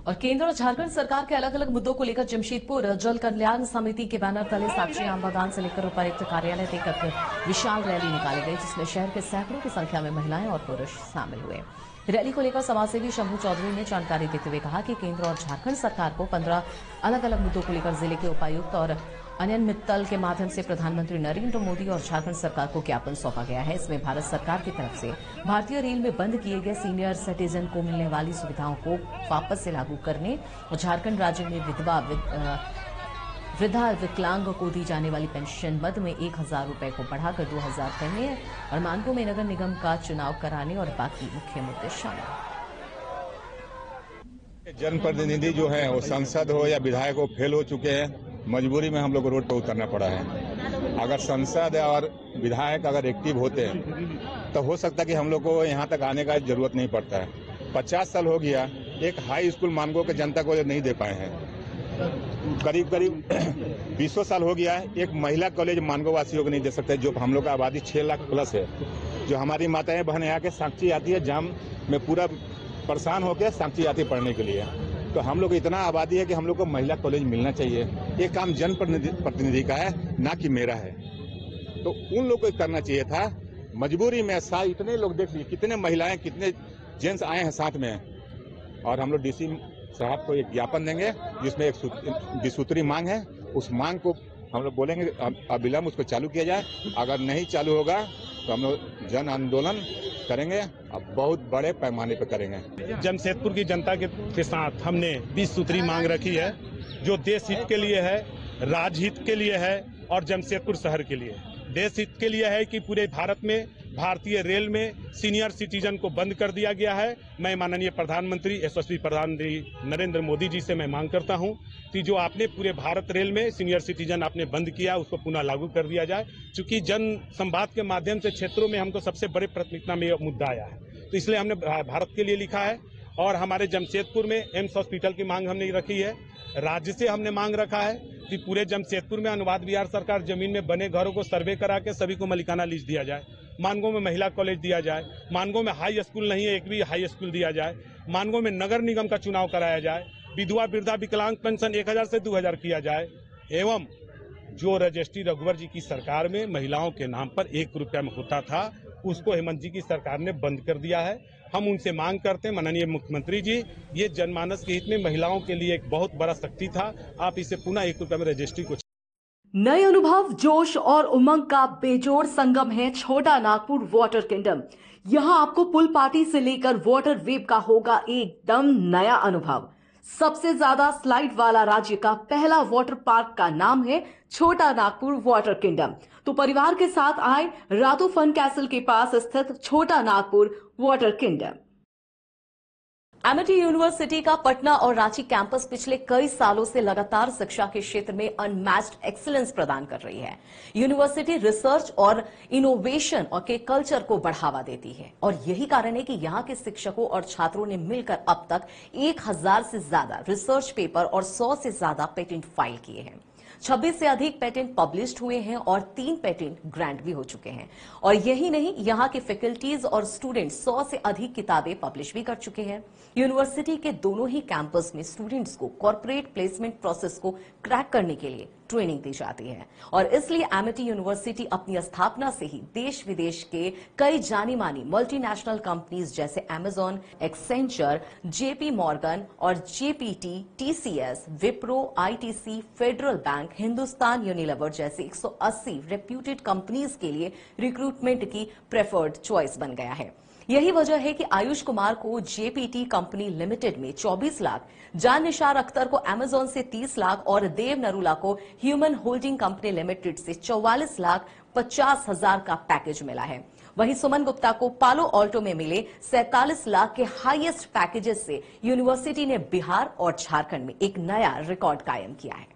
और केंद्र और झारखंड सरकार के अलग अलग मुद्दों को लेकर जमशेदपुर जल कल्याण समिति के बैनर तले साक्षी आम बागान से लेकर उपायुक्त कार्यालय तक एक विशाल रैली निकाली गई, जिसमें शहर के सैकड़ों की संख्या में महिलाएं और पुरुष शामिल हुए। रैली को लेकर समाजसेवी शंभू चौधरी ने जानकारी देते हुए कहा कि केंद्र और झारखंड सरकार को 15 अलग अलग मुद्दों को लेकर जिले के उपायुक्त और अनयन मित्तल के माध्यम से प्रधानमंत्री नरेंद्र मोदी और झारखंड सरकार को ज्ञापन सौंपा गया है। इसमें भारत सरकार की तरफ से भारतीय रेल में बंद किए गए सीनियर सिटीजन को मिलने वाली सुविधाओं को वापस से लागू करने और झारखंड राज्य में वृद्धा विकलांग को दी जाने वाली पेंशन मद में 1,000 रुपए को बढ़ाकर 2,000 करने और मानगो में नगर निगम का चुनाव कराने और बाकी मुख्य मुद्दे शामिल। जनप्रतिनिधि जो है वो सांसद हो या विधायक हो फेल हो चुके हैं, मजबूरी में हम लोग को रोड पर उतरना पड़ा है। अगर सांसद और विधायक अगर एक्टिव होते हैं तो हो सकता है कि हम लोग को यहाँ तक आने का जरूरत नहीं पड़ता है। 50 साल हो गया, एक हाई स्कूल मानगो के जनता को नहीं दे पाए हैं। करीब 20 साल हो गया है, एक महिला कॉलेज मानगो वासियों को नहीं दे सकते, जो हम लोग का आबादी 6 लाख प्लस है। जो हमारी माताएं बहनें आके साक्षी आती है, जाम में पूरा परेशान होकर साक्षी आती है पढ़ने के लिए। तो हम लोग इतना आबादी है कि हम लोग को महिला कॉलेज मिलना चाहिए। ये काम जनप्रतिनिधि का है, ना कि मेरा है। तो उन लोग को करना चाहिए था। मजबूरी में इतने लोग देख लीजिए, कितने महिलाएं कितने जेंट्स आए हैं साथ में। और हम लोग डीसी साहब को एक ज्ञापन देंगे जिसमें एक 20 सूत्री मांग है। उस मांग को हम लोग बोलेंगे अविलंब उसको चालू किया जाए। अगर नहीं चालू होगा तो हम लोग जन आंदोलन करेंगे, अब बहुत बड़े पैमाने पर करेंगे। जमशेदपुर की जनता के साथ हमने 20 सूत्री मांग रखी है, जो देश हित के लिए है, राजहित के लिए है और जमशेदपुर शहर के लिए है। देश हित के लिए है कि पूरे भारत में भारतीय रेल में सीनियर सिटीजन को बंद कर दिया गया है। मैं माननीय प्रधानमंत्री यशस्वी प्रधानमंत्री नरेंद्र मोदी जी से मैं मांग करता हूं कि जो आपने पूरे भारत रेल में सीनियर सिटीजन आपने बंद किया, उसको पुनः लागू कर दिया जाए। चूंकि जन संवाद के माध्यम से क्षेत्रों में हमको सबसे बड़े प्राथमिकता में यह मुद्दा आया है, तो इसलिए हमने भारत के लिए लिखा है। और हमारे जमशेदपुर में एम्स हॉस्पिटल की मांग हमने रखी है। राज्य से हमने मांग रखा है कि पूरे जमशेदपुर में अनुवाद विहार सरकार जमीन में बने घरों को सर्वे करा के सभी को मालिकाना लीज दिया जाए। मानगो में महिला कॉलेज दिया जाए। मानगो में हाई स्कूल नहीं है, एक भी हाई स्कूल दिया जाए। मानगो में नगर निगम का चुनाव कराया जाए। विधवा वृद्धा विकलांग पेंशन 1,000 से 2,000 किया जाए। एवं जो रजिस्ट्री रघुवर जी की सरकार में महिलाओं के नाम पर 1 रुपया में होता था, उसको हेमंत जी की सरकार ने बंद कर दिया है। हम उनसे मांग करते हैं, माननीय मुख्यमंत्री जी, ये जनमानस के हित में महिलाओं के लिए एक बहुत बड़ा शक्ति था, आप इसे पुनः 1 रुपया में रजिस्ट्री को। नए अनुभव, जोश और उमंग का बेजोड़ संगम है छोटा नागपुर वाटर किंगडम। यहां आपको पुल पार्टी से लेकर वाटर वेव का होगा एकदम नया अनुभव। सबसे ज्यादा स्लाइड वाला राज्य का पहला वाटर पार्क का नाम है छोटा नागपुर वाटर किंगडम। तो परिवार के साथ आए रातू फन कैसल के पास स्थित छोटा Nagpur water kingdom. Amity university का पटना और रांची कैंपस पिछले कई सालों से लगातार शिक्षा के क्षेत्र में अनमैच्ड एक्सीलेंस प्रदान कर रही है। यूनिवर्सिटी रिसर्च और इनोवेशन और के कल्चर को बढ़ावा देती है और यही कारण है कि यहां के शिक्षकों और छात्रों ने मिलकर अब तक 1,000 से ज्यादा रिसर्च पेपर और 100 से ज्यादा पेटेंट फाइल किए हैं। 26 से अधिक पेटेंट पब्लिश्ड हुए हैं और 3 पेटेंट ग्रांट भी हो चुके हैं। और यही नहीं, यहाँ के फैकल्टीज और स्टूडेंट 100 से अधिक किताबें पब्लिश भी कर चुके हैं। यूनिवर्सिटी के दोनों ही कैंपस में स्टूडेंट्स को कॉर्पोरेट प्लेसमेंट प्रोसेस को क्रैक करने के लिए ट्रेनिंग दी जाती है और इसलिए एमिटी यूनिवर्सिटी अपनी स्थापना से ही देश विदेश के कई जानी मानी मल्टीनेशनल कंपनीज जैसे अमेजॉन, एक्सेंचर, जेपी मॉर्गन और GPT, TCS, Wipro, ITC, federal bank, Hindustan Unilever जैसे 180 रेप्यूटेड कंपनीज के लिए रिक्रूटमेंट की प्रेफर्ड चॉइस बन गया है। यही वजह है कि आयुष कुमार को जेपीटी कंपनी लिमिटेड में 24 लाख, जान निशार अख्तर को अमेजॉन से 30 लाख और देव नरूला को ह्यूमन होल्डिंग कंपनी लिमिटेड से 44,50,000 का पैकेज मिला है। वहीं सुमन गुप्ता को पालो ऑल्टो में मिले 47 लाख के हाईएस्ट पैकेजेस से यूनिवर्सिटी ने बिहार और झारखंड में एक नया रिकॉर्ड कायम किया है।